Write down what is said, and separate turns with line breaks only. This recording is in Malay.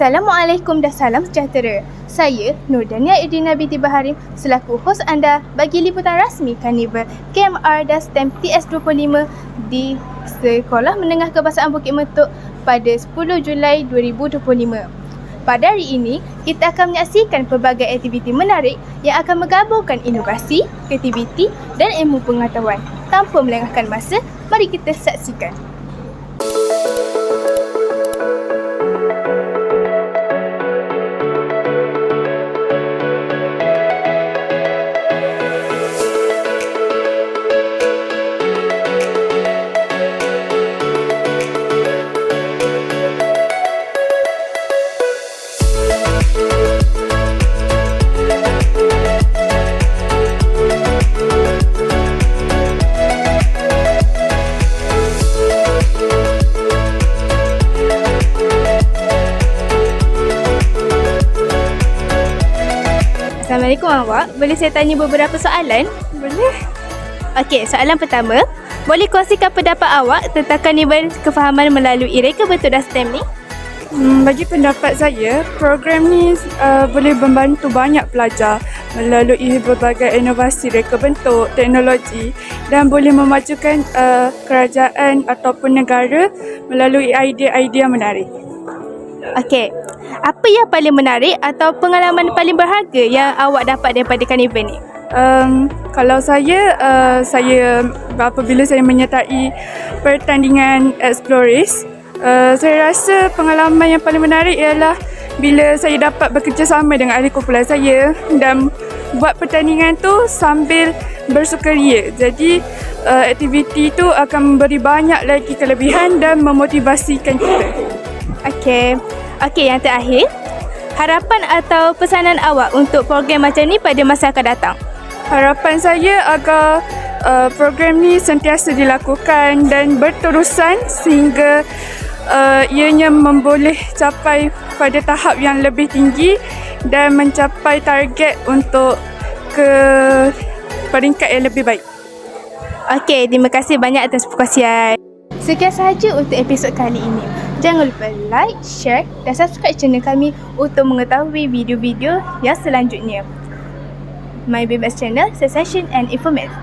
Assalamualaikum dan salam sejahtera. Saya Nurdania Edina binti Baharim selaku hos anda bagi liputan rasmi Karnival KMR dan STEM TS25 di Sekolah Menengah Kebahasaan Bukit Metuk pada 10 Julai 2025. Pada hari ini, kita akan menyaksikan pelbagai aktiviti menarik yang akan menggabungkan inovasi, kreativiti dan ilmu pengetahuan. Tanpa melengahkan masa, mari kita saksikan. Assalamualaikum awak, boleh saya tanya beberapa soalan?
Boleh.
Okey, soalan pertama, boleh kongsikan pendapat awak tentang Karnival Kefahaman melalui Reka Bentuk dan STEM ni?
Bagi pendapat saya, program ni boleh membantu banyak pelajar melalui berbagai inovasi reka bentuk, teknologi dan boleh memajukan kerajaan ataupun negara melalui idea-idea menarik.
Okey, apa yang paling menarik atau pengalaman paling berharga yang awak dapat daripada Karnival ni?
Kalau saya apabila saya menyertai pertandingan Explorers, saya rasa pengalaman yang paling menarik ialah bila saya dapat bekerjasama dengan ahli kumpulan saya dan buat pertandingan tu sambil bersukaria. Jadi aktiviti tu akan memberi banyak lagi kelebihan dan memotivasikan kita.
Okey, yang terakhir, harapan atau pesanan awak untuk program macam ni pada masa akan datang?
Harapan saya agar program ni sentiasa dilakukan dan berterusan sehingga ianya memboleh capai pada tahap yang lebih tinggi dan mencapai target untuk ke peringkat yang lebih baik.
Okey, terima kasih banyak atas perkongsian. Sekian sahaja untuk episod kali ini. Jangan lupa like, share dan subscribe channel kami untuk mengetahui video-video yang selanjutnya. My BMS Channel, Sensation and Informative.